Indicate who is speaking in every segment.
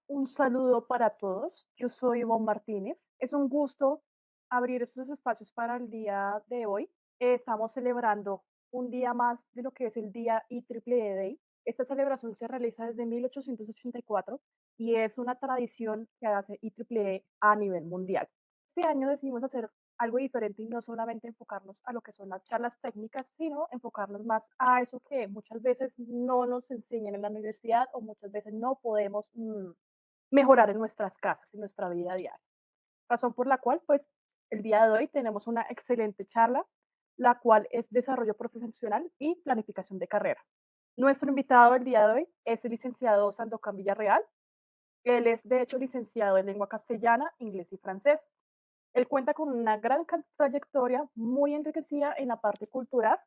Speaker 1: Un saludo para todos. Yo soy Ivonne Martínez. Es un gusto abrir estos espacios para el día de hoy. Estamos celebrando un día más de lo que es el Día IEEE Day. Esta celebración se realiza desde 1884 y es una tradición que hace IEEE a nivel mundial. Este año decidimos hacer algo diferente y no solamente enfocarnos a lo que son las charlas técnicas, sino enfocarnos más a eso que muchas veces no nos enseñan en la universidad o muchas veces no podemos mejorar en nuestras casas, en nuestra vida diaria. Razón por la cual, pues, el día de hoy tenemos una excelente charla, la cual es desarrollo profesional y planificación de carrera. Nuestro invitado del día de hoy es el licenciado Sandokan Villarreal. Él es, de hecho, licenciado en lengua castellana, inglés y francés. Él cuenta con una gran trayectoria muy enriquecida en la parte cultural,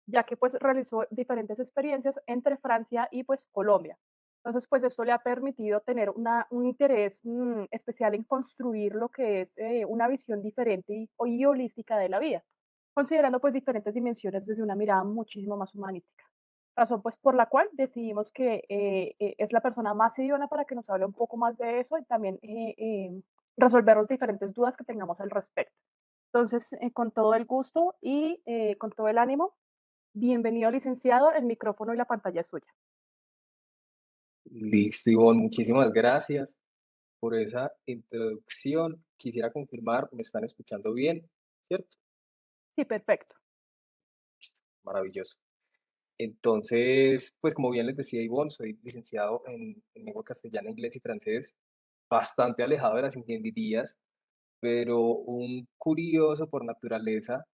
Speaker 1: ya que pues realizó diferentes experiencias entre Francia y pues Colombia. Entonces, pues esto le ha permitido tener un interés especial en construir lo que es una visión diferente y holística de la vida, considerando pues diferentes dimensiones desde una mirada muchísimo más humanística. Razón pues por la cual decidimos que es la persona más idónea para que nos hable un poco más de eso y también resolver las diferentes dudas que tengamos al respecto. Entonces, con todo el gusto y con todo el ánimo, bienvenido licenciado, el micrófono y la pantalla es suya.
Speaker 2: Listo, Ivonne, muchísimas gracias por esa introducción. Quisiera confirmar, ¿me están escuchando bien? ¿Cierto?
Speaker 1: Sí, perfecto.
Speaker 2: Maravilloso. Entonces, pues como bien les decía Ivonne, soy licenciado en lengua castellana, inglés y francés, bastante alejado de las ingenierías, pero un curioso por naturaleza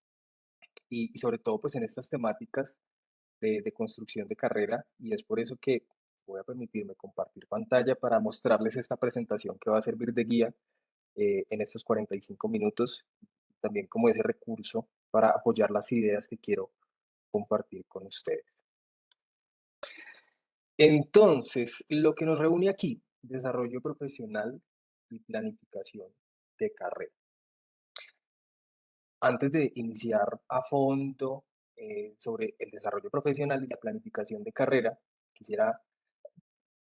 Speaker 2: y sobre todo pues en estas temáticas de construcción de carrera, y es por eso que voy a permitirme compartir pantalla para mostrarles esta presentación que va a servir de guía en estos 45 minutos, también como ese recurso para apoyar las ideas que quiero compartir con ustedes. Entonces, lo que nos reúne aquí, desarrollo profesional y planificación de carrera. Antes de iniciar a fondo sobre el desarrollo profesional y la planificación de carrera, quisiera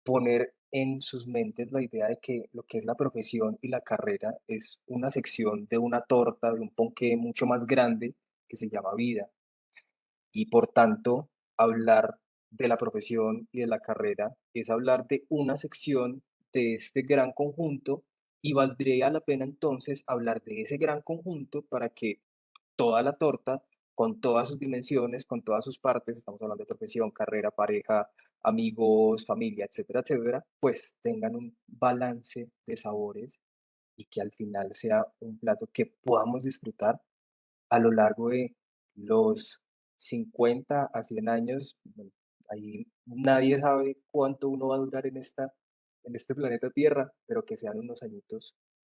Speaker 2: poner en sus mentes la idea de que lo que es la profesión y la carrera es una sección de una torta, de un ponqué mucho más grande que se llama vida. Y por tanto, hablar de la profesión y de la carrera es hablar de una sección de este gran conjunto y valdría la pena entonces hablar de ese gran conjunto para que toda la torta, con todas sus dimensiones, con todas sus partes, estamos hablando de profesión, carrera, pareja, amigos, familia, etcétera, etcétera, pues tengan un balance de sabores y que al final sea un plato que podamos disfrutar a lo largo de los 50 a 100 años. Bueno, ahí nadie sabe cuánto uno va a durar en este planeta Tierra, pero que sean unos añitos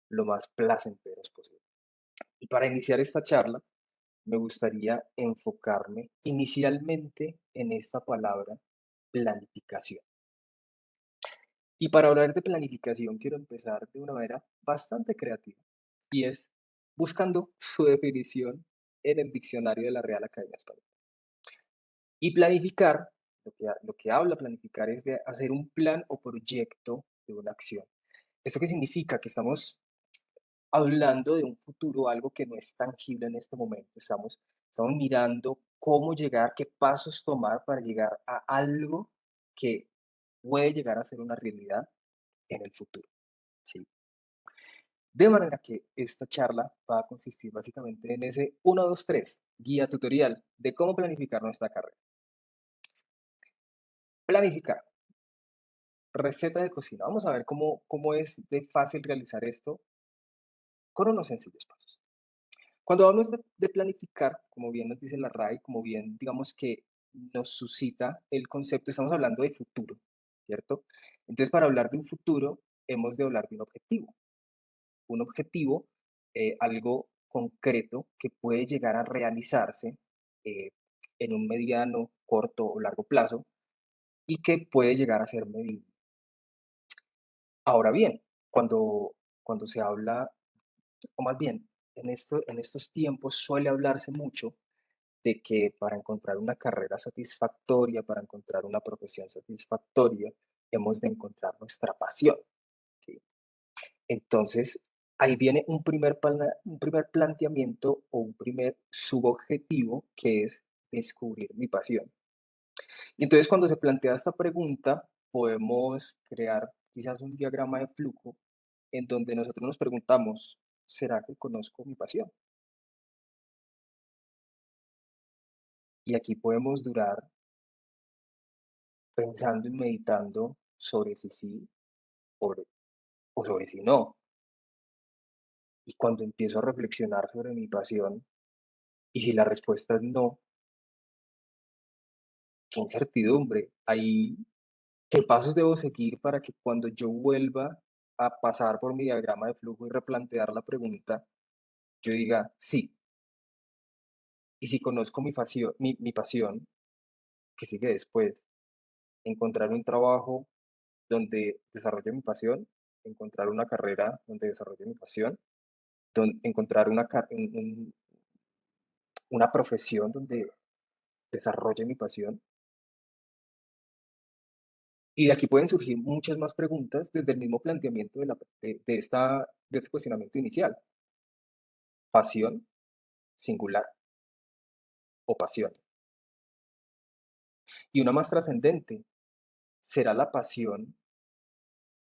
Speaker 2: lo más placenteros posible. Y para iniciar esta charla, me gustaría enfocarme inicialmente en esta palabra, planificación. Y para hablar de planificación quiero empezar de una manera bastante creativa y es buscando su definición en el diccionario de la Real Academia Española. Y planificar, lo que habla planificar es de hacer un plan o proyecto de una acción. ¿Esto qué significa? Que estamos hablando de un futuro, algo que no es tangible en este momento. Estamos mirando cómo llegar, qué pasos tomar para llegar a algo que puede llegar a ser una realidad en el futuro. ¿Sí? De manera que esta charla va a consistir básicamente en ese 1, 2, 3 guía tutorial de cómo planificar nuestra carrera. Planificar, receta de cocina. Vamos a ver cómo es de fácil realizar esto con unos sencillos pasos. Cuando hablamos de planificar, como bien nos dice la RAE, como bien digamos que nos suscita el concepto, estamos hablando de futuro, ¿cierto? Entonces, para hablar de un futuro, hemos de hablar de un objetivo, algo concreto que puede llegar a realizarse eh, en un mediano, corto o largo plazo y que puede llegar a ser medible. Ahora bien, cuando se habla, o más bien, en estos tiempos suele hablarse mucho de que para encontrar una carrera satisfactoria, para encontrar una profesión satisfactoria, hemos de encontrar nuestra pasión. Entonces, ahí viene un primer planteamiento o un primer subobjetivo que es descubrir mi pasión. Y entonces, cuando se plantea esta pregunta, podemos crear quizás un diagrama de flujo en donde nosotros nos preguntamos, ¿será que conozco mi pasión? Y aquí podemos durar pensando y meditando sobre si sí sobre- o sobre si no. Y cuando empiezo a reflexionar sobre mi pasión, y si la respuesta es no, qué incertidumbre. Ahí, ¿qué pasos debo seguir para que cuando yo vuelva a pasar por mi diagrama de flujo y replantear la pregunta, yo diga sí? Y si conozco mi pasión, ¿qué sigue después? Encontrar un trabajo donde desarrolle mi pasión, encontrar una carrera donde desarrolle mi pasión, encontrar una profesión donde desarrolle mi pasión. Y de aquí pueden surgir muchas más preguntas desde el mismo planteamiento de este cuestionamiento inicial. Pasión, singular o pasión. Y una más trascendente, ¿será la pasión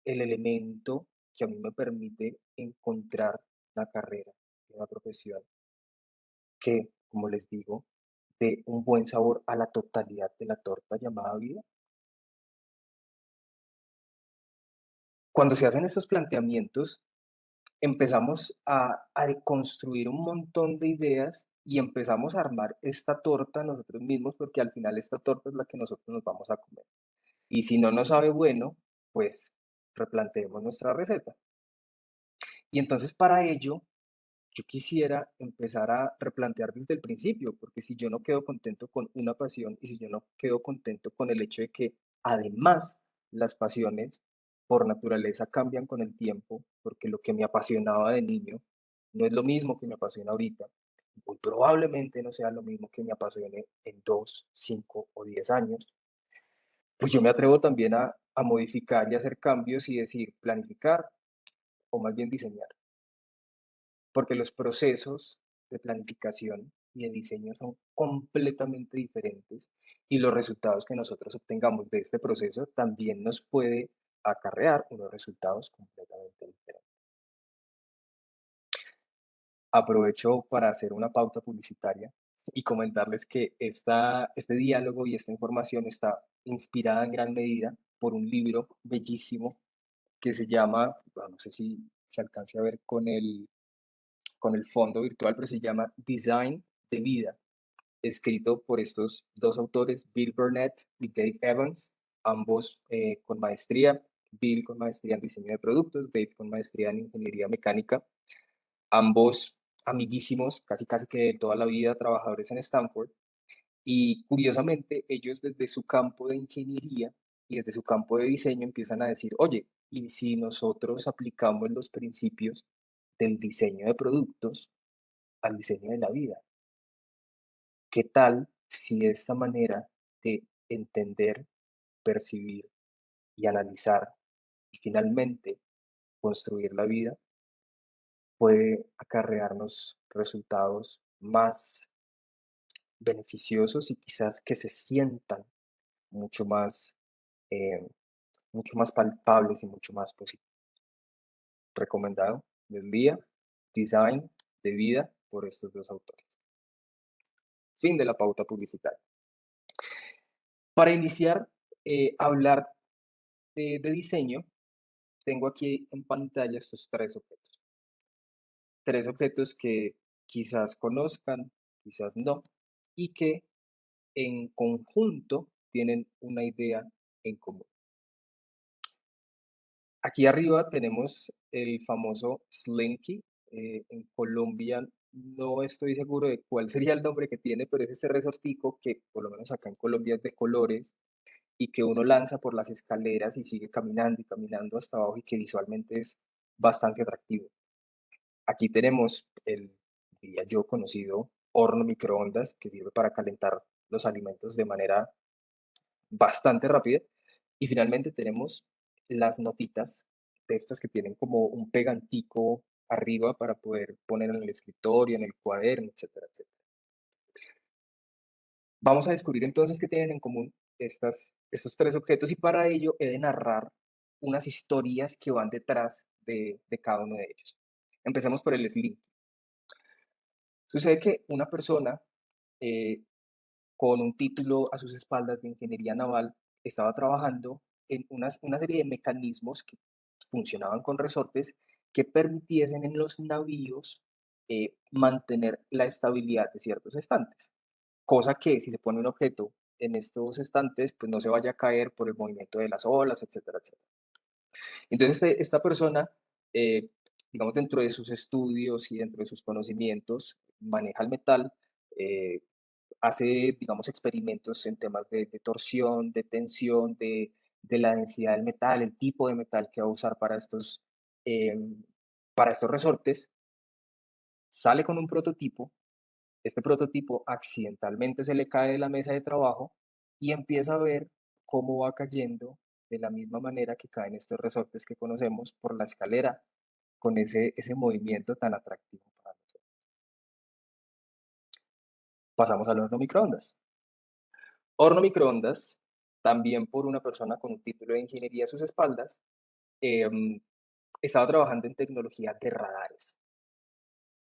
Speaker 2: el elemento que a mí me permite encontrar una carrera, una profesión que, como les digo, dé un buen sabor a la totalidad de la torta llamada vida? Cuando se hacen estos planteamientos, empezamos a deconstruir un montón de ideas y empezamos a armar esta torta nosotros mismos, porque al final esta torta es la que nosotros nos vamos a comer. Y si no nos sabe bueno, pues replanteemos nuestra receta. Y entonces para ello, yo quisiera empezar a replantear desde el principio, porque si yo no quedo contento con una pasión y si yo no quedo contento con el hecho de que además las pasiones por naturaleza cambian con el tiempo, porque lo que me apasionaba de niño no es lo mismo que me apasiona ahorita, muy probablemente no sea lo mismo que me apasione en 2, 5 o 10 años, pues yo me atrevo también a modificar y hacer cambios y decir planificar o más bien diseñar. Porque los procesos de planificación y de diseño son completamente diferentes y los resultados que nosotros obtengamos de este proceso también nos puede acarrear unos resultados completamente diferentes. Aprovecho para hacer una pauta publicitaria y comentarles que este diálogo y esta información está inspirada en gran medida por un libro bellísimo que se llama, bueno, no sé si se alcance a ver con el fondo virtual, pero se llama Design de Vida, escrito por estos dos autores, Bill Burnett y Dave Evans, ambos con maestría, Bill con maestría en diseño de productos, Dave con maestría en ingeniería mecánica, ambos amiguísimos, casi casi que de toda la vida, trabajadores en Stanford, y curiosamente ellos desde su campo de ingeniería y desde su campo de diseño empiezan a decir, oye, ¿y si nosotros aplicamos los principios del diseño de productos al diseño de la vida? ¿Qué tal si esta manera de entender, percibir y analizar y finalmente construir la vida puede acarrearnos resultados más beneficiosos y quizás que se sientan mucho más, eh, mucho más palpables y mucho más positivos? Recomendado del día, Design de Vida por estos dos autores. Fin de la pauta publicitaria. Para iniciar, hablar de diseño, tengo aquí en pantalla estos tres objetos que quizás conozcan, quizás no, y que en conjunto tienen una idea en común. Aquí arriba tenemos el famoso Slinky. En Colombia no estoy seguro de cuál sería el nombre que tiene, pero es este resortico que por lo menos acá en Colombia es de colores y que uno lanza por las escaleras y sigue caminando y caminando hasta abajo y que visualmente es bastante atractivo. Aquí tenemos el, diría yo, conocido horno microondas que sirve para calentar los alimentos de manera bastante rápida. Y finalmente tenemos las notitas de estas que tienen como un pegantico arriba para poder poner en el escritorio, en el cuaderno, etcétera, etcétera. Vamos a descubrir entonces qué tienen en común estos tres objetos y para ello he de narrar unas historias que van detrás de cada uno de ellos. Empecemos por el Sling. Sucede que una persona eh, con un título a sus espaldas de ingeniería naval estaba trabajando en una serie de mecanismos que funcionaban con resortes que permitiesen en los navíos mantener la estabilidad de ciertos estantes. Cosa que si se pone un objeto en estos estantes, pues no se vaya a caer por el movimiento de las olas, etcétera, etcétera. Entonces, esta persona, eh, digamos, dentro de sus estudios y dentro de sus conocimientos, maneja el metal, eh, hace, digamos, experimentos en temas de torsión, de tensión, de la densidad del metal, el tipo de metal que va a usar em, para estos resortes, sale con un prototipo. Este prototipo accidentalmente se le cae de la mesa de trabajo y empieza a ver cómo va cayendo de la misma manera que caen estos resortes que conocemos por la escalera, con ese movimiento tan atractivo para nosotros. Pasamos al horno microondas. Horno microondas, también por una persona con un título de ingeniería a sus espaldas, em, estaba trabajando en tecnología de radares,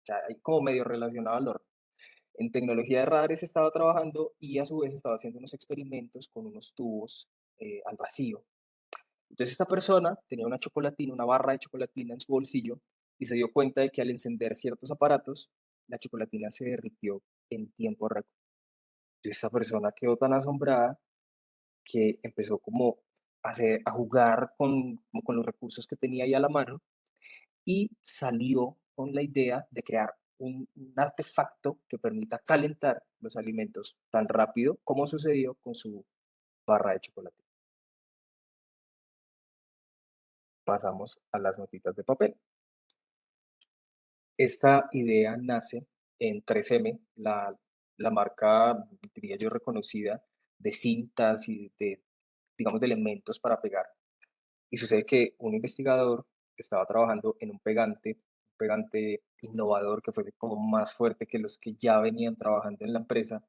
Speaker 2: o sea, ahí como medio relacionado al horno. En tecnología de radares estaba trabajando y a su vez estaba haciendo unos experimentos con unos tubos al vacío. Entonces esta persona tenía una chocolatina, una barra de chocolatina en su bolsillo y se dio cuenta de que al encender ciertos aparatos, la chocolatina se derritió en tiempo récord. Entonces esta persona quedó tan asombrada que empezó como a jugar como con los recursos que tenía ahí a la mano y salió con la idea de crear un artefacto que permita calentar los alimentos tan rápido como sucedió con su barra de chocolate. Pasamos a las notitas de papel. Esta idea nace en 3M, la marca, diría yo, reconocida de cintas y digamos, de elementos para pegar. Y sucede que un investigador estaba trabajando en un pegante innovador que fue como más fuerte que los que ya venían trabajando en la empresa.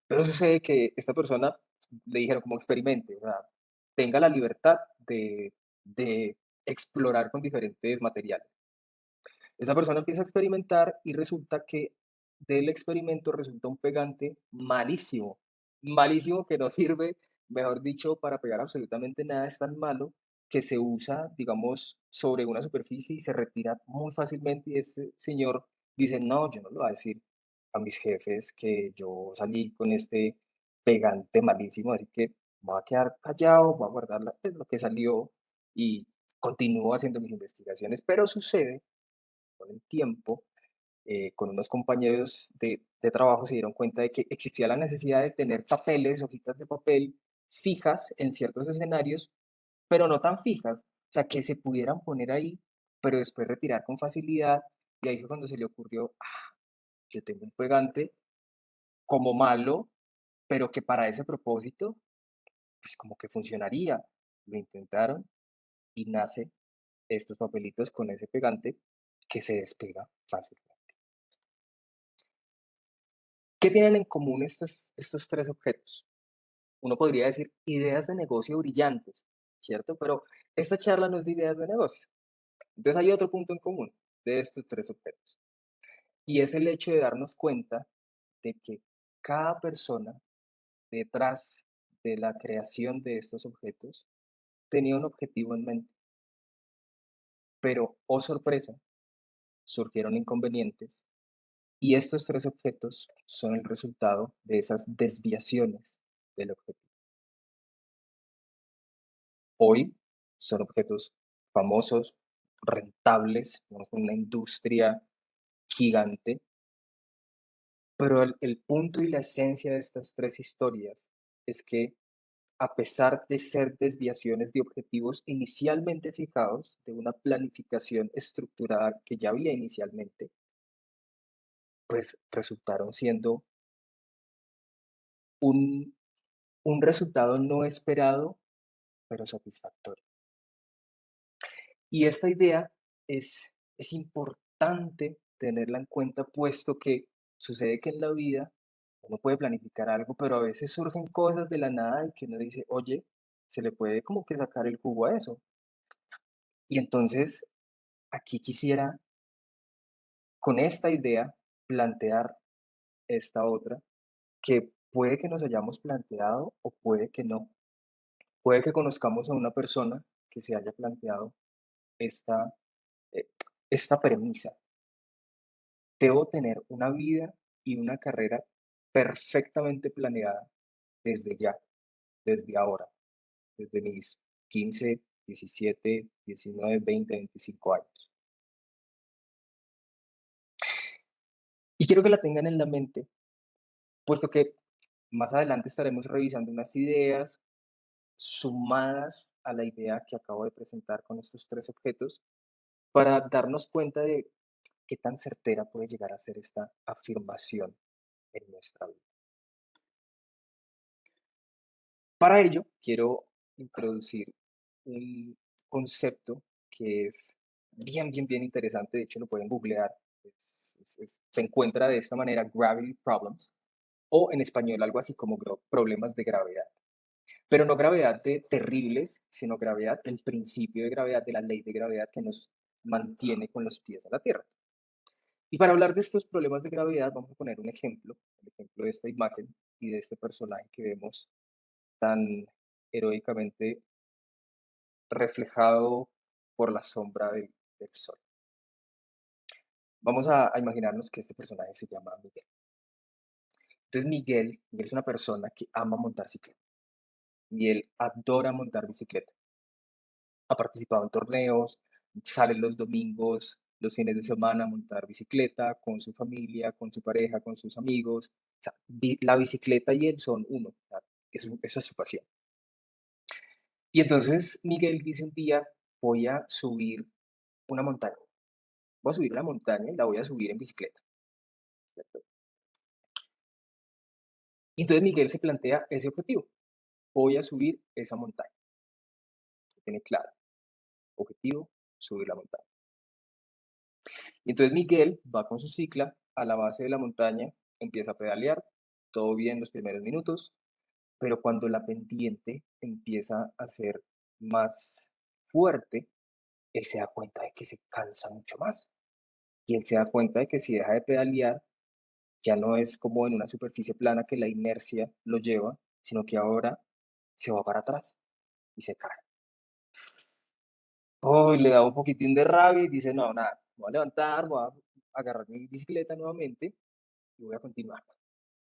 Speaker 2: Pero sucede que esta persona le dijeron como experimente, o sea, tenga la libertad de explorar con diferentes materiales. Esa persona empieza a experimentar y resulta que del experimento resulta un pegante malísimo, malísimo que no sirve, mejor dicho, para pegar absolutamente nada, es tan malo que se usa, digamos, sobre una superficie y se retira muy fácilmente y ese señor dice, no, yo no le voy a decir a mis jefes que yo salí con este pegante malísimo, así que me voy a quedar callado, voy a guardar lo que salió y continúo haciendo mis investigaciones, pero sucede con el tiempo, con unos compañeros de trabajo se dieron cuenta de que existía la necesidad de tener papeles, hojitas de papel fijas en ciertos escenarios, pero no tan fijas, o sea, que se pudieran poner ahí, pero después retirar con facilidad. Y ahí fue cuando se le ocurrió, yo tengo un pegante como malo, pero que para ese propósito, pues como que funcionaría. Lo intentaron y nace estos papelitos con ese pegante que se despega fácilmente. ¿Qué tienen en común estos tres objetos? Uno podría decir ideas de negocio brillantes, ¿cierto? Pero esta charla no es de ideas de negocio. Entonces hay otro punto en común de estos tres objetos y es el hecho de darnos cuenta de que cada persona detrás de la creación de estos objetos tenía un objetivo en mente, pero, oh sorpresa, surgieron inconvenientes y estos tres objetos son el resultado de esas desviaciones del objetivo. Hoy son objetos famosos, rentables, ¿no? Una industria gigante, pero el punto y la esencia de estas tres historias es que a pesar de ser desviaciones de objetivos inicialmente fijados, de una planificación estructurada que ya había inicialmente, pues resultaron siendo un, un resultado no esperado, pero satisfactorio. Y esta idea es importante tenerla en cuenta, puesto que sucede que en la vida uno puede planificar algo, pero a veces surgen cosas de la nada y que uno dice, oye, se le puede como que sacar el jugo a eso. Y entonces aquí quisiera, con esta idea, plantear esta otra, que puede que nos hayamos planteado o puede que no. Puede que conozcamos a una persona que se haya planteado esta, eh, esta premisa. Debo tener una vida y una carrera perfectamente planeada desde ya, desde ahora, desde mis 15, 17, 19, 20, 25 años. Y quiero que la tengan en la mente, puesto que más adelante estaremos revisando unas ideas sumadas a la idea que acabo de presentar con estos tres objetos para darnos cuenta de qué tan certera puede llegar a ser esta afirmación en nuestra vida. Para ello, quiero introducir un concepto que es bien interesante. De hecho, lo pueden googlear. Se encuentra de esta manera, Gravity Problems, o en español algo así como problemas de gravedad. Pero no gravedad de terribles, sino gravedad, el principio de gravedad, de la ley de gravedad que nos mantiene con los pies en la tierra. Y para hablar de estos problemas de gravedad, vamos a poner un ejemplo, el ejemplo de esta imagen y de este personaje que vemos tan heroicamente reflejado por la sombra del sol. Vamos a imaginarnos que este personaje se llama Miguel. Entonces Miguel es una persona que ama montar bicicleta y él adora montar bicicleta. Ha participado en torneos, sale los domingos, los fines de semana a montar bicicleta con su familia, con su pareja, con sus amigos. O sea, la bicicleta y él son uno. O sea, eso es su pasión. Y entonces Miguel dice un día, voy a subir una montaña. Voy a subir la montaña y la voy a subir en bicicleta. ¿Cierto? Y entonces Miguel se plantea ese objetivo. Voy a subir esa montaña. Tiene claro, objetivo, subir la montaña. Y entonces Miguel va con su cicla a la base de la montaña, empieza a pedalear, todo bien los primeros minutos, pero cuando la pendiente empieza a ser más fuerte, él se da cuenta de que se cansa mucho más. Y él se da cuenta de que si deja de pedalear, ya no es como en una superficie plana que la inercia lo lleva, sino que ahora se va para atrás y se cae. Oh, y le da un poquitín de rabia y dice, no, nada, me voy a levantar, voy a agarrar mi bicicleta nuevamente y voy a continuar.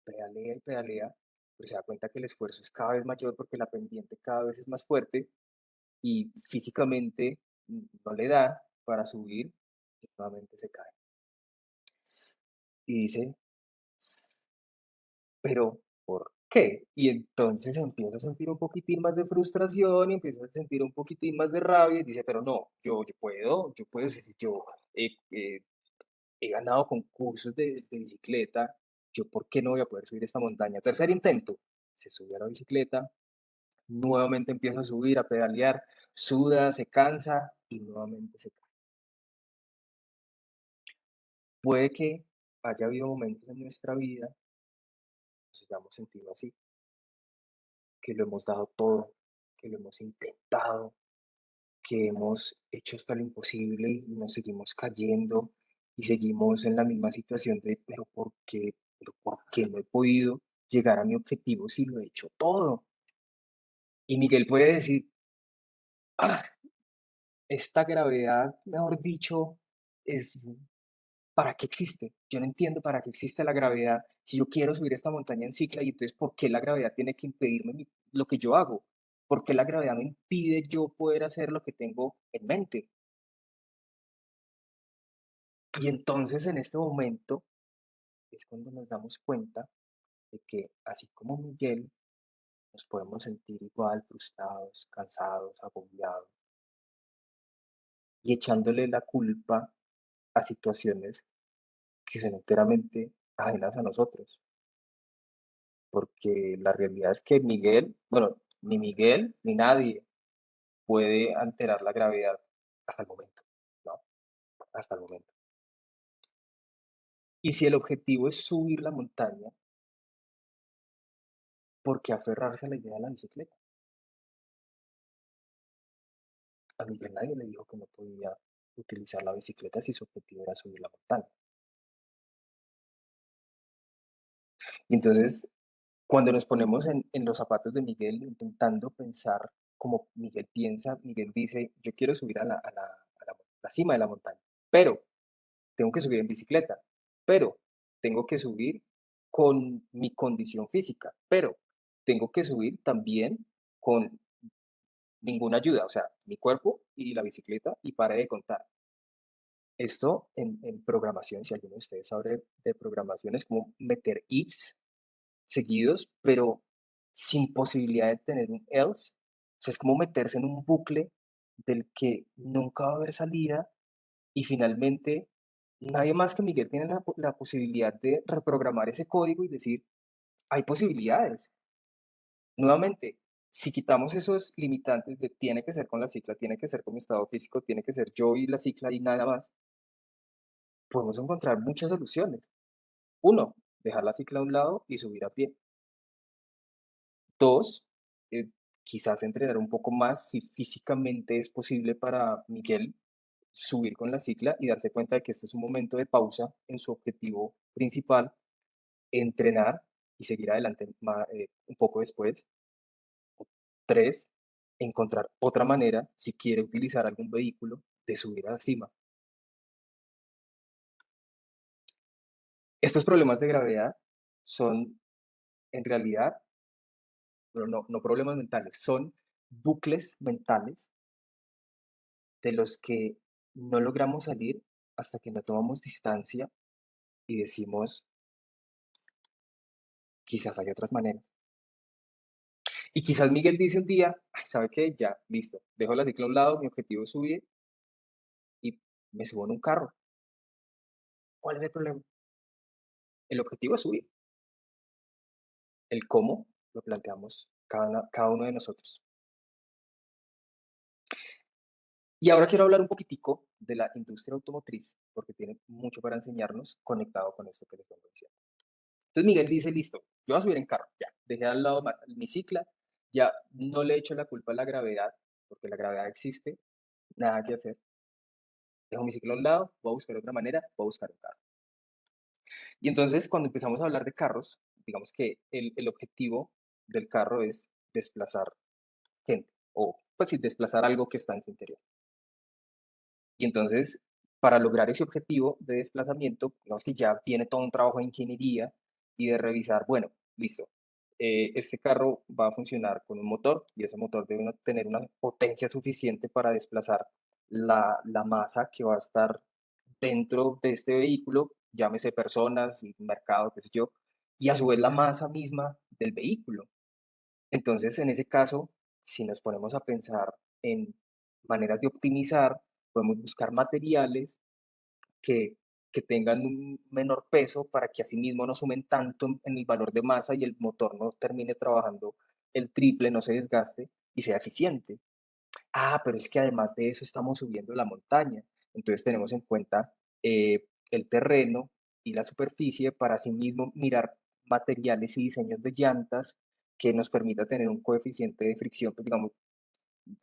Speaker 2: Pedalea y pedalea, pero se da cuenta que el esfuerzo es cada vez mayor porque la pendiente cada vez es más fuerte y físicamente no le da para subir y nuevamente se cae. Y dice, pero ¿por qué? Y entonces empieza a sentir un poquitín más de frustración y empieza a sentir un poquitín más de rabia y dice, pero no, yo puedo, si yo he, eh, he ganado concursos de bicicleta, yo por qué no voy a poder subir esta montaña. Tercer intento, se sube a la bicicleta, nuevamente empieza a subir, a pedalear, suda, se cansa y nuevamente se cae. Puede que haya habido momentos en nuestra vida, nos hayamos sentido así, que lo hemos dado todo, que lo hemos intentado, que hemos hecho hasta lo imposible y nos seguimos cayendo y seguimos en la misma situación de, pero por qué no he podido llegar a mi objetivo si lo he hecho todo? Y Miguel puede decir, ah, esta gravedad, mejor dicho, es, ¿para qué existe? Yo no entiendo para qué existe la gravedad. Si yo quiero subir esta montaña en cicla, y entonces, ¿por qué la gravedad tiene que impedirme lo que yo hago? ¿Por qué la gravedad me impide yo poder hacer lo que tengo en mente? Y entonces en este momento es cuando nos damos cuenta de que así como Miguel, nos podemos sentir igual, frustrados, cansados, agobiados y echándole la culpa a situaciones que son enteramente ajenas a nosotros. Porque la realidad es que Miguel, bueno, ni Miguel ni nadie puede alterar la gravedad hasta el momento, ¿no? Hasta el momento. Y si el objetivo es subir la montaña, ¿por qué aferrarse a la idea de la bicicleta? A Miguel nadie le dijo que no podía utilizar la bicicleta si su objetivo era subir la montaña. Y entonces, cuando nos ponemos en los zapatos de Miguel, intentando pensar como Miguel piensa, Miguel dice, yo quiero subir a la cima de la montaña, pero tengo que subir en bicicleta, pero tengo que subir con mi condición física, pero tengo que subir también con ninguna ayuda, o sea, mi cuerpo y la bicicleta y pare de contar. Esto en programación, si alguno de ustedes sabe de programación, es como meter ifs seguidos, pero sin posibilidad de tener un else. O sea, es como meterse en un bucle del que nunca va a haber salida y finalmente nadie más que Miguel tiene la posibilidad de reprogramar ese código y decir, hay posibilidades. Nuevamente, si quitamos esos limitantes de tiene que ser con la cicla, tiene que ser con mi estado físico, tiene que ser yo y la cicla y nada más, podemos encontrar muchas soluciones. Uno, dejar la cicla a un lado y subir a pie. Dos, eh, quizás entrenar un poco más si físicamente es posible para Miguel subir con la cicla y darse cuenta de que este es un momento de pausa en su objetivo principal, entrenar y seguir adelante un poco después. Tres, encontrar otra manera, si quiere utilizar algún vehículo, de subir a la cima. Estos problemas de gravedad son, en realidad, pero no problemas mentales, son bucles mentales de los que no logramos salir hasta que no tomamos distancia y decimos, quizás hay otras maneras. Y quizás Miguel dice un día, "Ay, ¿sabe qué? Ya, listo, dejo la cicla a un lado, mi objetivo es subir y me subo en un carro. ¿Cuál es el problema? El objetivo es subir. El cómo lo planteamos cada uno de nosotros. Y ahora quiero hablar un poquitico de la industria automotriz, porque tiene mucho para enseñarnos conectado con esto que les vengo diciendo. Entonces Miguel dice, listo, yo voy a subir en carro, ya, dejé al lado mi cicla, ya no le echo la culpa a la gravedad, porque la gravedad existe, nada que hacer, dejo mi cicla a un lado, voy a buscar otra manera, voy a buscar un carro. Y entonces cuando empezamos a hablar de carros, digamos que el objetivo del carro es desplazar gente, o pues sí, desplazar algo que está en tu interior. Y entonces, para lograr ese objetivo de desplazamiento, digamos que ya viene todo un trabajo de ingeniería y de revisar, bueno, listo, este carro va a funcionar con un motor y ese motor debe tener una potencia suficiente para desplazar la masa que va a estar dentro de este vehículo, llámese personas, y mercado, qué sé yo, y a su vez la masa misma del vehículo. Entonces, en ese caso, si nos ponemos a pensar en maneras de optimizar, podemos buscar materiales que, que tengan un menor peso para que asimismo no sumen tanto en el valor de masa y el motor no termine trabajando el triple, no se desgaste y sea eficiente. Ah, pero es que además de eso estamos subiendo la montaña. Entonces tenemos en cuenta el terreno y la superficie para asimismo mirar materiales y diseños de llantas que nos permita tener un coeficiente de fricción, pues, digamos,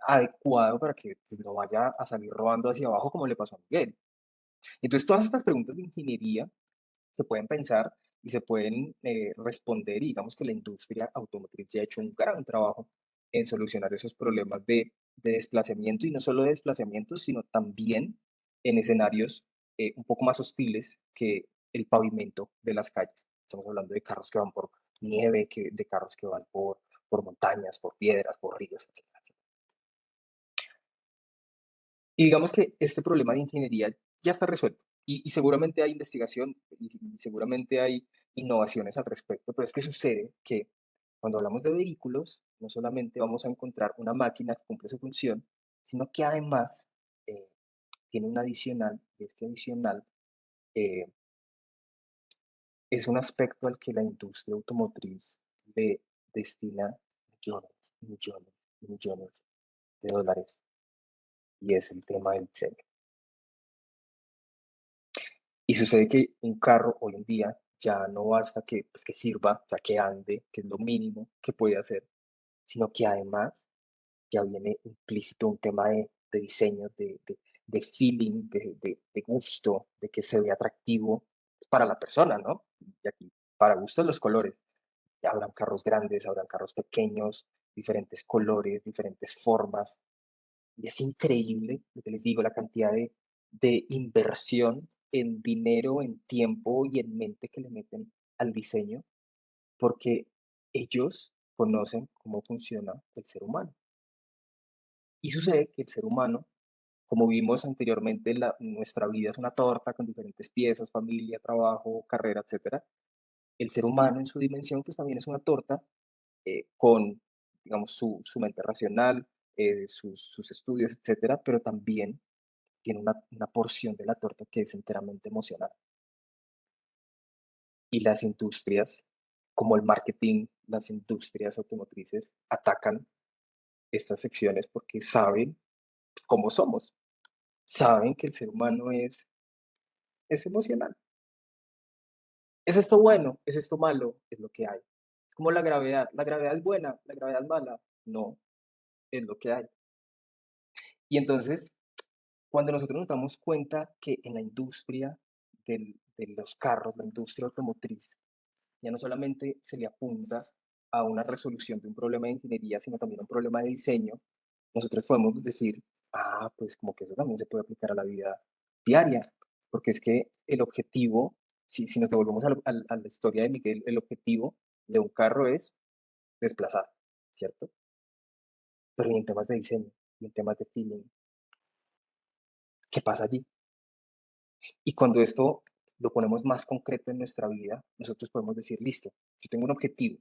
Speaker 2: adecuado para que pues, no vaya a salir rodando hacia abajo como le pasó a Miguel. Entonces, todas estas preguntas de ingeniería se pueden pensar y se pueden responder y digamos que la industria automotriz ya ha hecho un gran trabajo en solucionar esos problemas de desplazamiento y no solo de desplazamiento, sino también en escenarios un poco más hostiles que el pavimento de las calles. Estamos hablando de carros que van por nieve, de carros que van por montañas, por piedras, por ríos, etcétera. Y digamos que este problema de ingeniería ya está resuelto y seguramente hay investigación y seguramente hay innovaciones al respecto, pero es que sucede que cuando hablamos de vehículos, no solamente vamos a encontrar una máquina que cumple su función, sino que además eh, tiene un adicional, y este adicional eh, es un aspecto al que la industria automotriz le destina millones y millones y millones de dólares y es el tema del diseño. Y sucede que un carro hoy en día ya no basta que, pues, que sirva, o sea, que ande, que es lo mínimo que puede hacer, sino que además ya viene implícito un tema de diseño, de feeling, de gusto, de que se vea atractivo para la persona, ¿no? Y aquí, para gustos los colores. Habrán carros grandes, habrán carros pequeños, diferentes colores, diferentes formas. Y es increíble, lo que les digo, la cantidad de inversión en dinero, en tiempo y en mente que le meten al diseño, porque ellos conocen cómo funciona el ser humano. Y sucede que el ser humano, como vimos anteriormente, nuestra vida es una torta con diferentes piezas, familia, trabajo, carrera, etcétera. El ser humano en su dimensión, pues también es una torta con, digamos, su mente racional, sus estudios, etcétera, pero también tiene una porción de la torta que es enteramente emocional. Y las industrias, como el marketing, las industrias automotrices, atacan estas secciones porque saben cómo somos, saben que el ser humano es emocional. ¿Es esto bueno? ¿Es esto malo? Es lo que hay. Es como la gravedad. ¿La gravedad es buena? ¿La gravedad es mala? No, es lo que hay. Y entonces, cuando nosotros nos damos cuenta que en la industria de los carros, la industria automotriz, ya no solamente se le apunta a una resolución de un problema de ingeniería, sino también a un problema de diseño, nosotros podemos decir, ah, pues como que eso también se puede aplicar a la vida diaria, porque es que el objetivo, si nos devolvemos a la historia de Miguel, el objetivo de un carro es desplazar, ¿cierto? Pero y en temas de diseño, y en temas de feeling, ¿qué pasa allí? Y cuando esto lo ponemos más concreto en nuestra vida, nosotros podemos decir, listo, yo tengo un objetivo.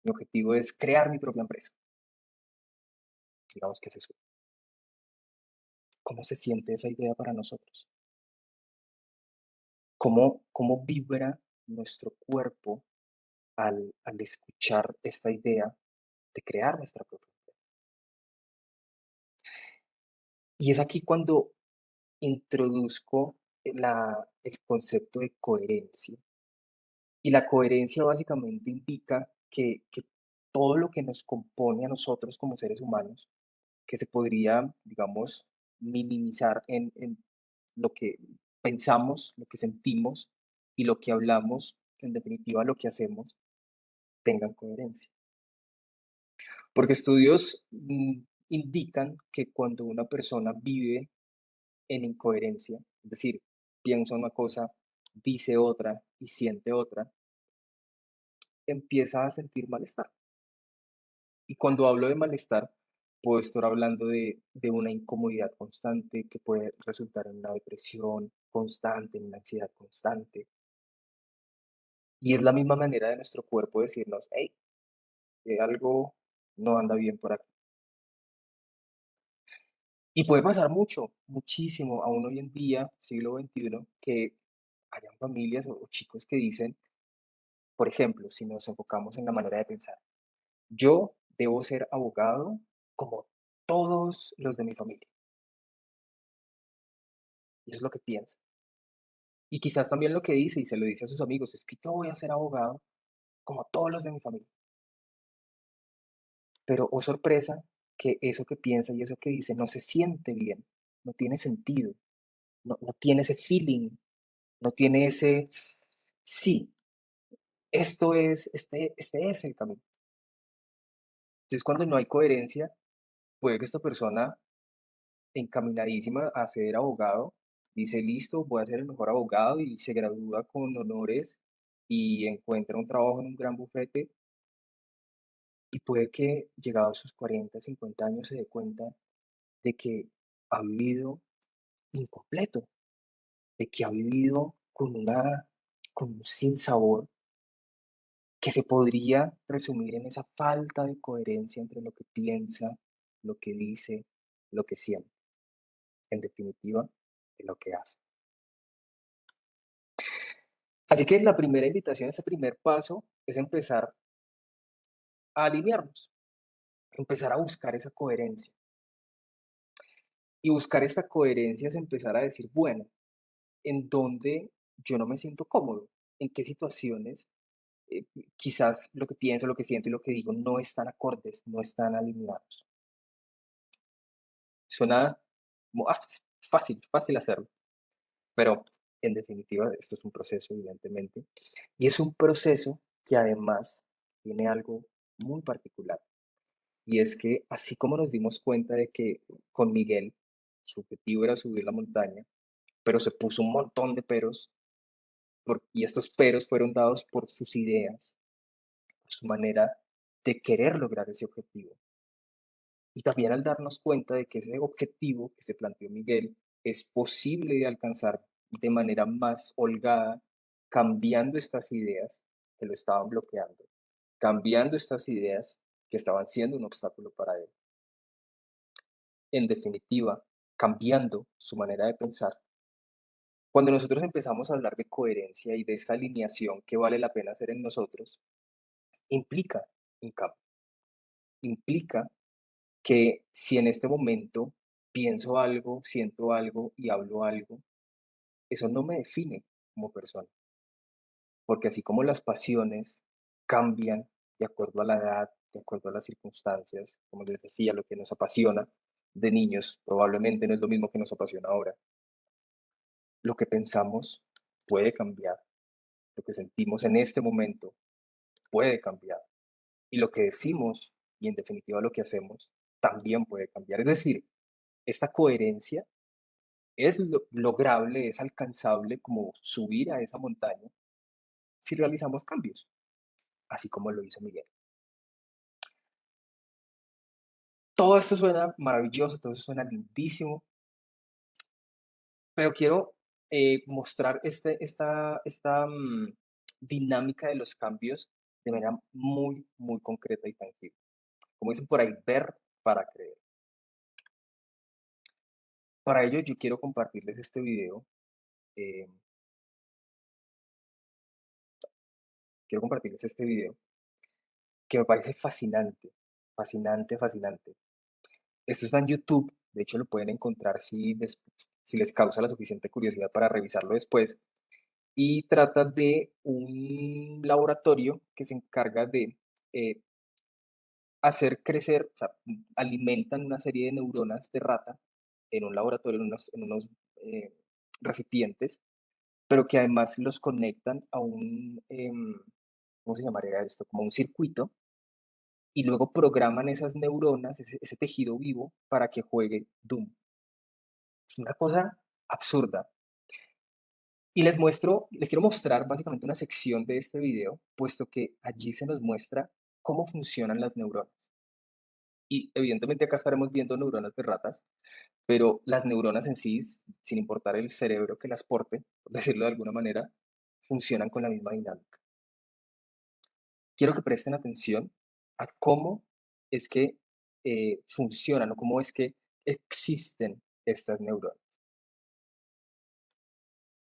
Speaker 2: Mi objetivo es crear mi propia empresa. Digamos que es eso. ¿Cómo se siente esa idea para nosotros? ¿Cómo vibra nuestro cuerpo al escuchar esta idea de crear nuestra propia empresa? Y es aquí cuando introduzco el concepto de coherencia. Y la coherencia básicamente indica que todo lo que nos compone a nosotros como seres humanos, que se podría, digamos, minimizar en lo que pensamos, lo que sentimos y lo que hablamos, que en definitiva lo que hacemos, tengan coherencia. Porque estudios indican que cuando una persona vive en incoherencia, es decir, piensa una cosa, dice otra y siente otra, empieza a sentir malestar. Y cuando hablo de malestar, puedo estar hablando de una incomodidad constante que puede resultar en una depresión constante, en una ansiedad constante. Y es la misma manera de nuestro cuerpo decirnos, hey, algo no anda bien por aquí. Y puede pasar mucho, muchísimo, aún hoy en día, siglo XXI, que hayan familias o chicos que dicen, por ejemplo, si nos enfocamos en la manera de pensar, yo debo ser abogado como todos los de mi familia. Y eso es lo que piensa. Y quizás también lo que dice, y se lo dice a sus amigos, es que yo voy a ser abogado como todos los de mi familia. Pero, oh sorpresa, que eso que piensa y eso que dice no se siente bien, no tiene sentido, no tiene ese feeling, no tiene ese, sí, este es el camino. Entonces, cuando no hay coherencia, puede que esta persona encaminadísima a ser abogado, dice, listo, voy a ser el mejor abogado y se gradúa con honores y encuentra un trabajo en un gran bufete. Y puede que llegado a sus 40, 50 años se dé cuenta de que ha vivido incompleto, de que ha vivido con un sinsabor que se podría resumir en esa falta de coherencia entre lo que piensa, lo que dice, lo que siente, en definitiva, de lo que hace. Así que la primera invitación, ese primer paso, es empezar a alinearnos, empezar a buscar esa coherencia. Y buscar esta coherencia es empezar a decir, bueno, ¿en dónde yo no me siento cómodo? ¿En qué situaciones eh, quizás lo que pienso, lo que siento y lo que digo no están acordes, no están alineados? Suena es fácil, fácil hacerlo, pero en definitiva esto es un proceso, evidentemente, y es un proceso que además tiene algo muy particular, y es que así como nos dimos cuenta de que con Miguel su objetivo era subir la montaña, pero se puso un montón de peros, y estos peros fueron dados por sus ideas, por su manera de querer lograr ese objetivo. Y también al darnos cuenta de que ese objetivo que se planteó Miguel es posible de alcanzar de manera más holgada, cambiando estas ideas que lo estaban bloqueando, cambiando estas ideas que estaban siendo un obstáculo para él. En definitiva, cambiando su manera de pensar. Cuando nosotros empezamos a hablar de coherencia y de esta alineación que vale la pena hacer en nosotros, implica un cambio, implica que si en este momento pienso algo, siento algo y hablo algo, eso no me define como persona, porque así como las pasiones cambian de acuerdo a la edad, de acuerdo a las circunstancias, como les decía, lo que nos apasiona de niños probablemente no es lo mismo que nos apasiona ahora. Lo que pensamos puede cambiar, lo que sentimos en este momento puede cambiar y lo que decimos y en definitiva lo que hacemos también puede cambiar. Es decir, esta coherencia es lograble, es alcanzable como subir a esa montaña si realizamos cambios, así como lo hizo Miguel. Todo esto suena maravilloso, todo esto suena lindísimo, pero quiero mostrar esta dinámica de los cambios de manera muy, muy concreta y tangible. Como dicen por ahí, ver para creer. Para ello, yo quiero compartirles este video. eh, quiero compartirles este video que me parece fascinante, fascinante, fascinante. Esto está en YouTube, de hecho lo pueden encontrar si les causa la suficiente curiosidad para revisarlo después. Y trata de un laboratorio que se encarga de eh, hacer crecer, o sea, alimentan una serie de neuronas de rata en un laboratorio, en unos eh, recipientes, pero que además los conectan a ¿cómo se llamaría esto? Como un circuito, y luego programan esas neuronas, ese tejido vivo, para que juegue Doom. Es una cosa absurda. Y les quiero mostrar básicamente una sección de este video, puesto que allí se nos muestra cómo funcionan las neuronas. Y evidentemente acá estaremos viendo neuronas de ratas, pero las neuronas en sí, sin importar el cerebro que las porte, por decirlo de alguna manera, funcionan con la misma dinámica. Quiero que presten atención a cómo es que funcionan o cómo es que existen estas neuronas.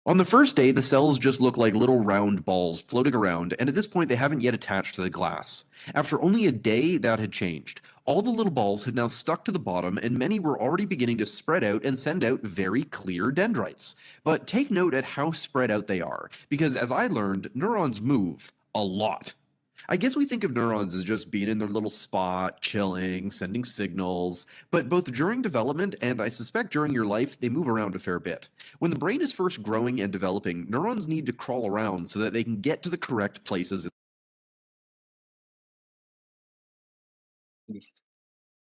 Speaker 3: On the first day, the cells just look like little round balls floating around, and at this point, they haven't yet attached to the glass. After only a day, that had changed. All the little balls had now stuck to the bottom, and many were already beginning to spread out and send out very clear dendrites. But take note at how spread out they are, because as I learned, neurons move a lot. I guess we think of neurons as just being in their little spot, chilling, sending signals, but both during development and I suspect during your life, they move around a fair bit. When the brain is first growing and developing, neurons need to crawl around so that they can get to the correct places.
Speaker 2: Listo.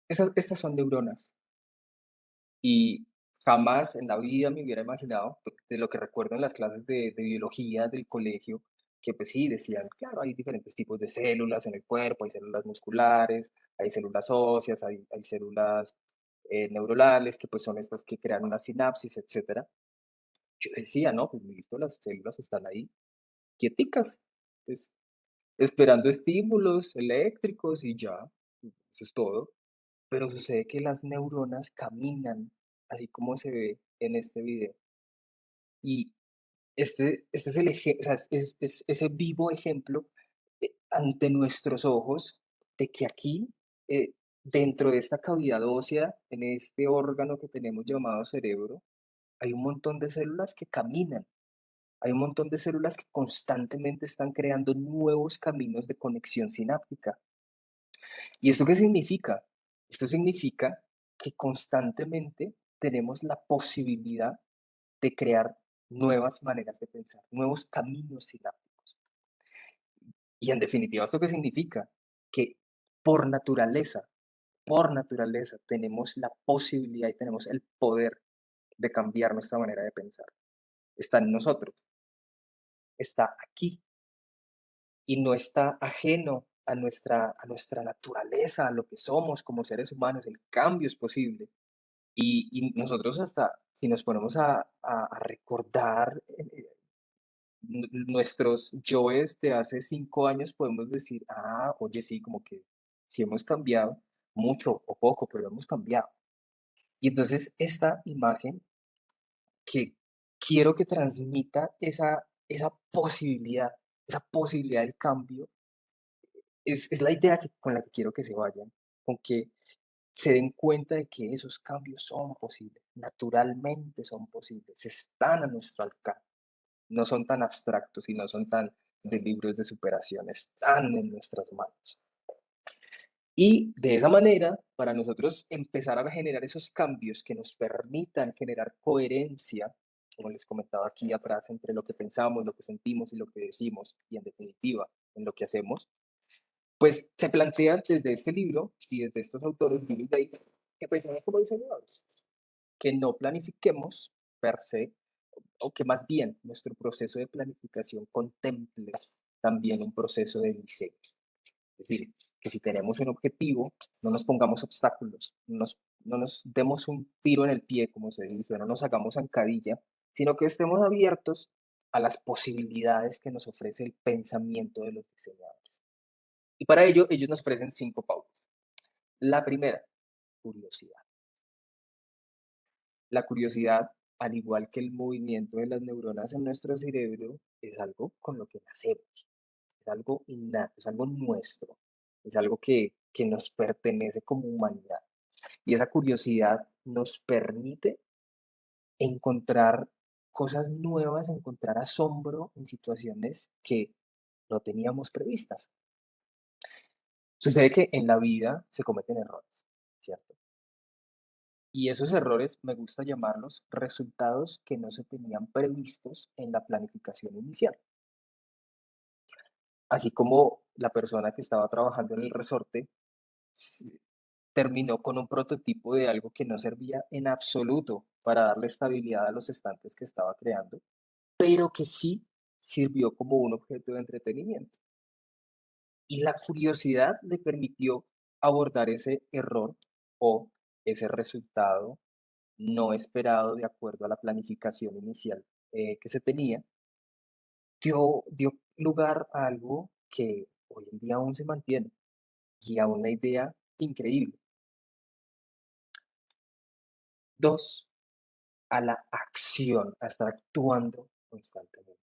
Speaker 2: Estas son neuronas. Y jamás en la vida me hubiera imaginado, de lo que recuerdo en las clases de biología del colegio, que pues sí, decían, claro, hay diferentes tipos de células en el cuerpo, hay células musculares, hay células óseas, hay células neuronales, que pues son estas que crean una sinapsis, etcétera. Yo decía, no, pues listo, las células están ahí, quieticas, pues, esperando estímulos eléctricos y ya, eso es todo. Pero sucede que las neuronas caminan, así como se ve en este video. Y este es el o sea, es ese vivo ejemplo ante nuestros ojos de que aquí dentro de esta cavidad ósea, en este órgano que tenemos llamado cerebro, hay un montón de células que caminan, hay un montón de células que constantemente están creando nuevos caminos de conexión sináptica. ¿Y esto qué significa? Esto significa que constantemente tenemos la posibilidad de crear nuevas maneras de pensar, nuevos caminos sinápticos. Y en definitiva, ¿esto qué significa? Que por naturaleza, por naturaleza, tenemos la posibilidad y tenemos el poder de cambiar nuestra manera de pensar. Está en nosotros, está aquí y no está ajeno a nuestra naturaleza, a lo que somos como seres humanos. El cambio es posible. Y nosotros hasta, si nos ponemos a recordar nuestros yoes de hace 5 años, podemos decir, oye, sí, como que sí hemos cambiado, mucho o poco, pero hemos cambiado. Y entonces esta imagen que quiero que transmita esa posibilidad del cambio, es la idea con la que quiero que se vayan, con que se den cuenta de que esos cambios son posibles, naturalmente son posibles, están a nuestro alcance, no son tan abstractos y no son tan de libros de superación, están en nuestras manos. Y de esa manera, para nosotros empezar a generar esos cambios que nos permitan generar coherencia, como les comentaba aquí atrás, entre lo que pensamos, lo que sentimos y lo que decimos, y en definitiva, en lo que hacemos, pues se plantea desde este libro y desde estos autores, Bill y Dave, que pensemos como diseñadores, que no planifiquemos per se, o que más bien nuestro proceso de planificación contemple también un proceso de diseño. Es decir, que si tenemos un objetivo, no nos pongamos obstáculos, no nos demos un tiro en el pie, como se dice, no nos hagamos zancadilla, sino que estemos abiertos a las posibilidades que nos ofrece el pensamiento de los diseñadores. Y para ello, ellos nos ofrecen 5 pautas. La primera, curiosidad. La curiosidad, al igual que el movimiento de las neuronas en nuestro cerebro, es algo con lo que nacemos, es algo innato, es algo nuestro, es algo que nos pertenece como humanidad. Y esa curiosidad nos permite encontrar cosas nuevas, encontrar asombro en situaciones que no teníamos previstas. Sucede que en la vida se cometen errores, ¿cierto? Y esos errores me gusta llamarlos resultados que no se tenían previstos en la planificación inicial. Así como la persona que estaba trabajando en el resorte s- terminó con un prototipo de algo que no servía en absoluto para darle estabilidad a los estantes que estaba creando, pero que sí sirvió como un objeto de entretenimiento. Y la curiosidad le permitió abordar ese error o ese resultado no esperado de acuerdo a la planificación inicial que se tenía, dio lugar a algo que hoy en día aún se mantiene y a una idea increíble. Dos, a la acción, a estar actuando constantemente.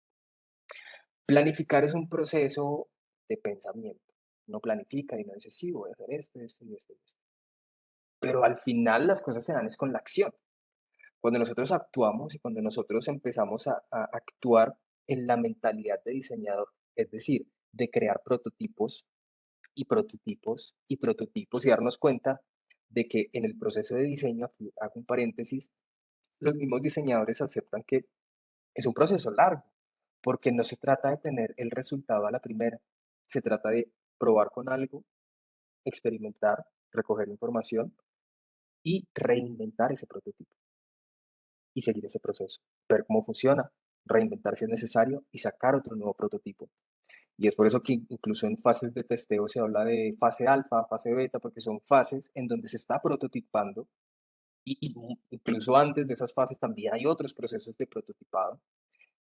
Speaker 2: Planificar es un proceso de pensamiento. Uno planifica y no dice, sí, voy a hacer esto, esto y esto y esto. Pero al final las cosas se dan es con la acción. Cuando nosotros actuamos y cuando nosotros empezamos a actuar en la mentalidad de diseñador, es decir, de crear prototipos y prototipos y prototipos y darnos cuenta de que en el proceso de diseño, aquí hago un paréntesis, los mismos diseñadores aceptan que es un proceso largo, porque no se trata de tener el resultado a la primera, se trata de probar con algo, experimentar, recoger información y reinventar ese prototipo y seguir ese proceso, ver cómo funciona, reinventar si es necesario y sacar otro nuevo prototipo. Y es por eso que incluso en fases de testeo se habla de fase alfa, fase beta, porque son fases en donde se está prototipando y incluso antes de esas fases también hay otros procesos de prototipado.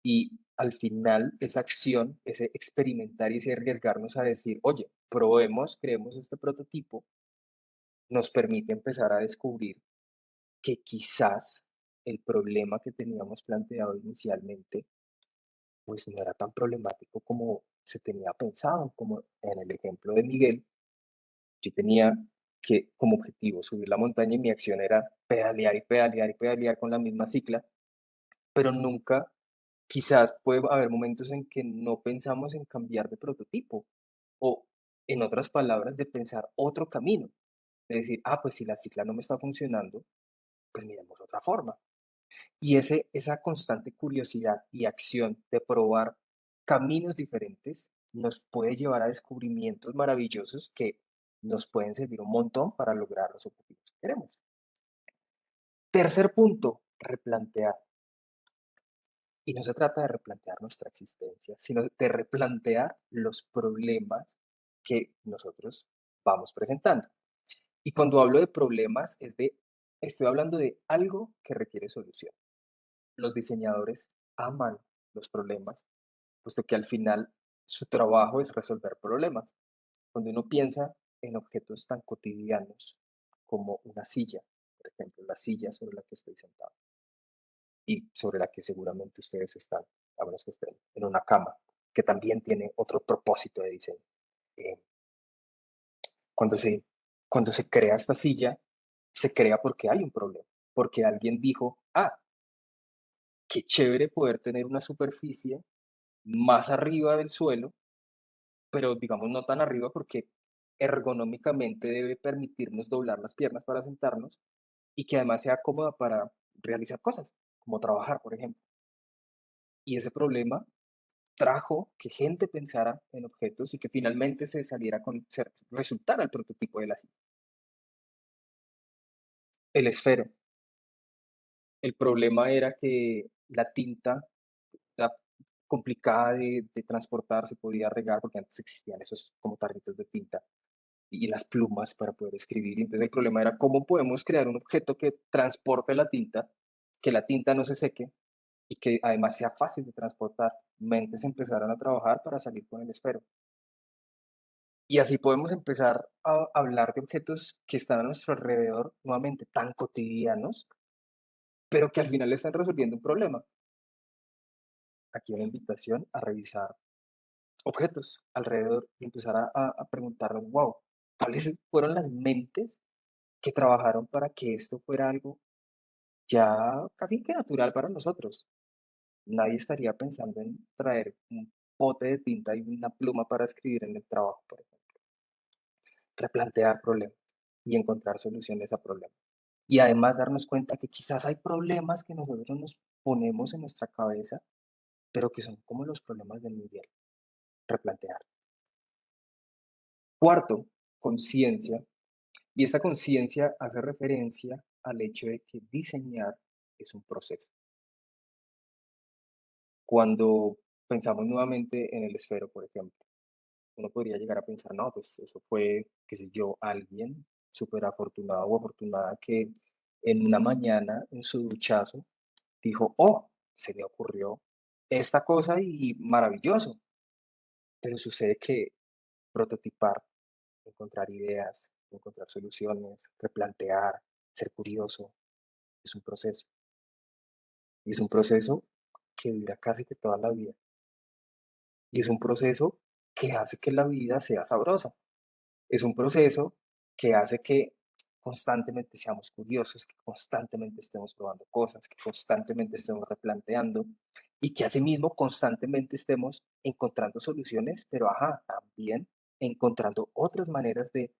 Speaker 2: Y al final, esa acción, ese experimentar y ese arriesgarnos a decir, oye, probemos, creemos este prototipo, nos permite empezar a descubrir que quizás el problema que teníamos planteado inicialmente, pues no era tan problemático como se tenía pensado, como en el ejemplo de Miguel, yo tenía que como objetivo subir la montaña y mi acción era pedalear y pedalear y pedalear con la misma cicla, pero nunca, quizás puede haber momentos en que no pensamos en cambiar de prototipo o, en otras palabras, de pensar otro camino, de decir, pues si la cicla no me está funcionando, pues miremos otra forma. Y esa constante curiosidad y acción de probar caminos diferentes nos puede llevar a descubrimientos maravillosos que nos pueden servir un montón para lograr los objetivos que queremos. Tercer punto, replantear. Y no se trata de replantear nuestra existencia, sino de replantear los problemas que nosotros vamos presentando. Y cuando hablo de problemas, estoy hablando de algo que requiere solución. Los diseñadores aman los problemas, puesto que al final su trabajo es resolver problemas. Cuando uno piensa en objetos tan cotidianos como una silla, por ejemplo, la silla sobre la que estoy sentado y sobre la que seguramente ustedes están, a menos que estén en una cama, que también tiene otro propósito de diseño. Eh, cuando se, cuando se crea esta silla, se crea porque hay un problema, porque alguien dijo, qué chévere poder tener una superficie más arriba del suelo, pero digamos no tan arriba porque ergonómicamente debe permitirnos doblar las piernas para sentarnos y que además sea cómoda para realizar cosas, como trabajar, por ejemplo. Y ese problema trajo que gente pensara en objetos y que finalmente resultara el prototipo de la silla. El esfero. El problema era que la tinta era complicada de transportar, se podía regar porque antes existían esos como tarritos de tinta y las plumas para poder escribir. Entonces el problema era cómo podemos crear un objeto que transporte la tinta, que la tinta no se seque y que además sea fácil de transportar. Mentes empezaron a trabajar para salir con el esfero. Y así podemos empezar a hablar de objetos que están a nuestro alrededor, nuevamente tan cotidianos, pero que al final están resolviendo un problema. Aquí una invitación a revisar objetos alrededor y empezar a preguntarnos, wow, ¿cuáles fueron las mentes que trabajaron para que esto fuera algo ya casi que natural para nosotros? Nadie estaría pensando en traer un pote de tinta y una pluma para escribir en el trabajo, por ejemplo. Replantear problemas y encontrar soluciones a problemas. Y además darnos cuenta que quizás hay problemas que nosotros nos ponemos en nuestra cabeza, pero que son como los problemas del mundial. Replantear. Cuarto, conciencia. Y esta conciencia hace referencia al hecho de que diseñar es un proceso. Cuando pensamos nuevamente en el esfero, por ejemplo, uno podría llegar a pensar, no, pues eso fue, qué sé yo, alguien súper afortunado o afortunada que en una mañana, en su duchazo, dijo, se me ocurrió esta cosa y maravilloso. Pero sucede que prototipar, encontrar ideas, encontrar soluciones, replantear, ser curioso, es un proceso. Y es un proceso que dura casi que toda la vida. Y es un proceso que hace que la vida sea sabrosa. Es un proceso que hace que constantemente seamos curiosos, que constantemente estemos probando cosas, que constantemente estemos replanteando y que asimismo constantemente estemos encontrando soluciones, pero también encontrando otras maneras de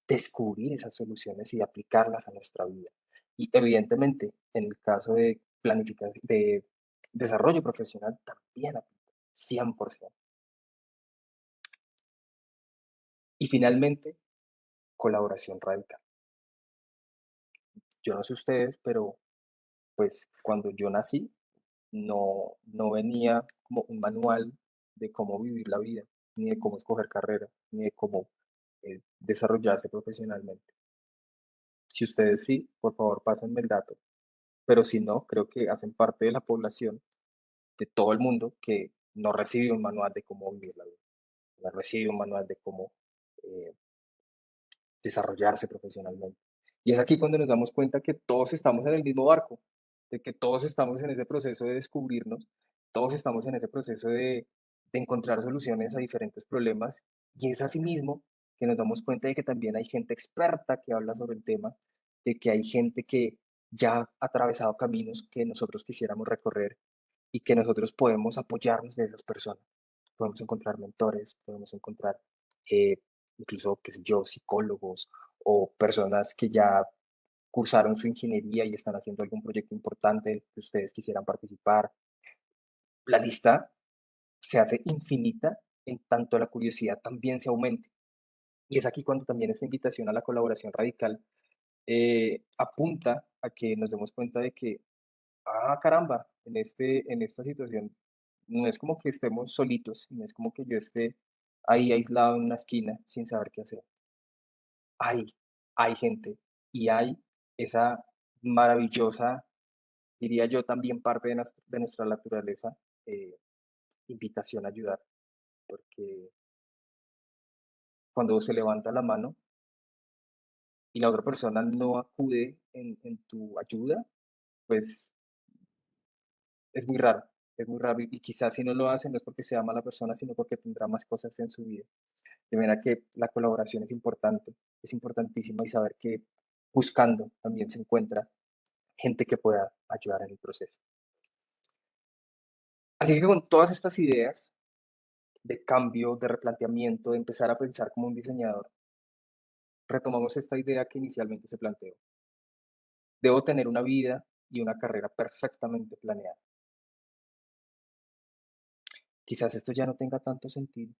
Speaker 2: descubrir esas soluciones y de aplicarlas a nuestra vida. Y evidentemente, en el caso de de desarrollo profesional, también aplica 100%. Y finalmente, colaboración radical. Yo no sé ustedes, pero pues cuando yo nací, no venía como un manual de cómo vivir la vida, ni de cómo escoger carrera, ni de cómo desarrollarse profesionalmente. Si ustedes sí, por favor, pásenme el dato. Pero si no, creo que hacen parte de la población, de todo el mundo, que no recibe un manual de cómo vivir la vida, no recibe un manual de cómo eh, desarrollarse profesionalmente. Y es aquí cuando nos damos cuenta que todos estamos en el mismo barco, de que todos estamos en ese proceso de descubrirnos, todos estamos en ese proceso de encontrar soluciones a diferentes problemas, y es así mismo que nos damos cuenta de que también hay gente experta que habla sobre el tema, de que hay gente que ya ha atravesado caminos que nosotros quisiéramos recorrer y que nosotros podemos apoyarnos de esas personas. Podemos encontrar mentores, podemos encontrar eh, incluso, qué sé yo, psicólogos o personas que ya cursaron su ingeniería y están haciendo algún proyecto importante que ustedes quisieran participar. La lista se hace infinita en tanto la curiosidad también se aumente. Y es aquí cuando también esta invitación a la colaboración radical apunta a que nos demos cuenta de que, ah, caramba, en esta situación no es como que estemos solitos, no es como que yo esté ahí aislado en una esquina sin saber qué hacer. Hay, hay gente y hay esa maravillosa, diría yo, también parte de nuestra naturaleza, eh, invitación a ayudar, porque cuando se levanta la mano y la otra persona no acude en tu ayuda, pues es muy raro y quizás si no lo hace no es porque sea mala persona, sino porque tendrá más cosas en su vida. De manera que la colaboración es importante, es importantísima y saber que buscando también se encuentra gente que pueda ayudar en el proceso. Así que con todas estas ideas de cambio, de replanteamiento, de empezar a pensar como un diseñador, retomamos esta idea que inicialmente se planteó. Debo tener una vida y una carrera perfectamente planeada. Quizás esto ya no tenga tanto sentido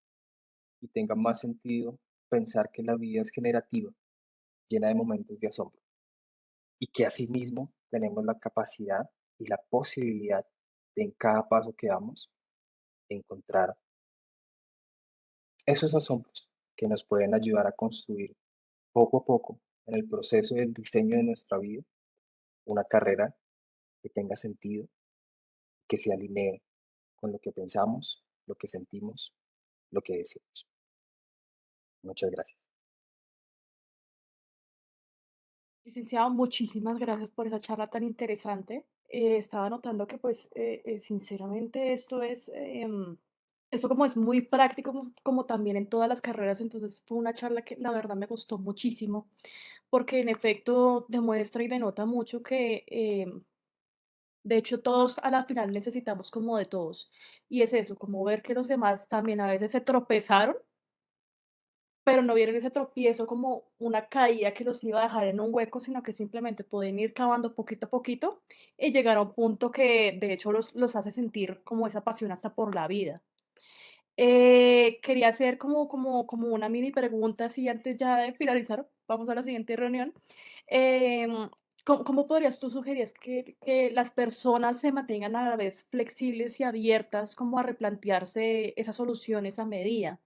Speaker 2: y tenga más sentido pensar que la vida es generativa, llena de momentos de asombro y que asimismo tenemos la capacidad y la posibilidad de en cada paso que damos encontrar esos asombros que nos pueden ayudar a construir poco a poco en el proceso del diseño de nuestra vida una carrera que tenga sentido, que se alinee con lo que pensamos, lo que sentimos, lo que deseamos. Muchas gracias.
Speaker 1: Licenciado, muchísimas gracias por esa charla tan interesante. Estaba notando que, pues, sinceramente, esto como es muy práctico, como también en todas las carreras, entonces fue una charla que la verdad me gustó muchísimo, porque en efecto demuestra y denota mucho que, de hecho, todos a la final necesitamos como de todos. Y es eso, como ver que los demás también a veces se tropezaron, pero no vieron ese tropiezo como una caída que los iba a dejar en un hueco, sino que simplemente pueden ir cavando poquito a poquito y llegar a un punto que de hecho los hace sentir como esa pasión hasta por la vida. Quería hacer como una mini pregunta, así antes ya de finalizar, vamos a la siguiente reunión. Em, ¿cómo podrías tú sugerir que las personas se mantengan a la vez flexibles y abiertas como a replantearse esas soluciones a medida?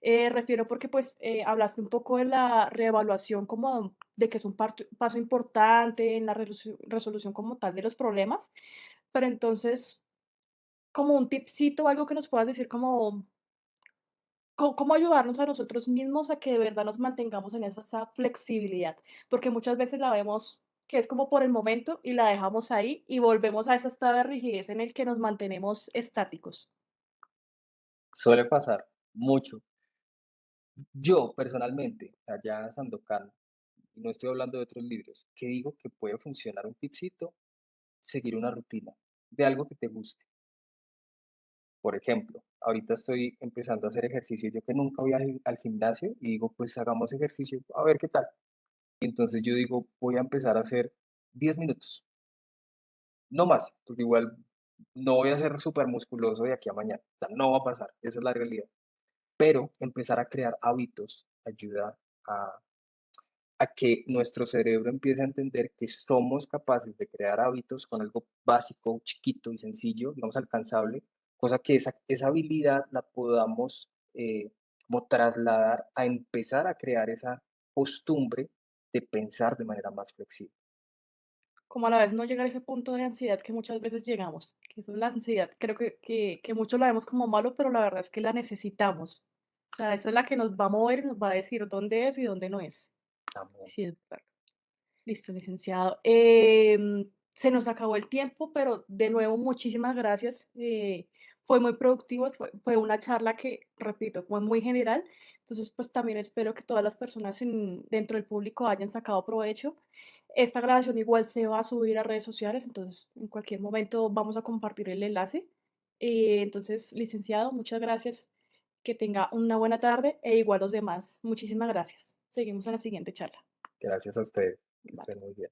Speaker 1: Refiero porque, pues, hablaste un poco de la reevaluación como de que es un paso importante en la resolución como tal de los problemas, pero entonces, como un tipcito, algo que nos puedas decir como cómo ayudarnos a nosotros mismos a que de verdad nos mantengamos en esa flexibilidad, porque muchas veces la vemos que es como por el momento y la dejamos ahí y volvemos a ese estado de rigidez en el que nos mantenemos estáticos.
Speaker 2: Suele pasar mucho. Yo personalmente, allá Sandokan, y no estoy hablando de otros libros, que digo que puede funcionar un tipcito, seguir una rutina de algo que te guste. Por ejemplo, ahorita estoy empezando a hacer ejercicio, yo que nunca voy al gimnasio y digo, pues hagamos ejercicio, a ver qué tal. Y entonces yo digo, voy a empezar a hacer 10 minutos, no más, porque igual no voy a ser súper musculoso de aquí a mañana, o sea, no va a pasar, esa es la realidad. Pero empezar a crear hábitos ayuda a que nuestro cerebro empiece a entender que somos capaces de crear hábitos con algo básico, chiquito y sencillo, digamos alcanzable, cosa que esa habilidad la podamos como trasladar a empezar a crear esa costumbre de pensar de manera más flexible.
Speaker 1: Como a la vez no llegar a ese punto de ansiedad que muchas veces llegamos, que eso es la ansiedad, creo que muchos la vemos como malo, pero la verdad es que la necesitamos. O sea, esa es la que nos va a mover y nos va a decir dónde es y dónde no es.
Speaker 2: También.
Speaker 1: Sí, es verdad. Listo, licenciado. Se nos acabó el tiempo, pero de nuevo muchísimas gracias. Fue muy productivo, fue una charla que, repito, fue muy general. Entonces, pues también espero que todas las personas dentro del público hayan sacado provecho. Esta grabación igual se va a subir a redes sociales, entonces en cualquier momento vamos a compartir el enlace. Entonces, licenciado, muchas gracias. Que tenga una buena tarde e igual los demás. Muchísimas gracias. Seguimos en la siguiente charla.
Speaker 2: Gracias a ustedes, que
Speaker 1: Vale.
Speaker 2: estén muy bien.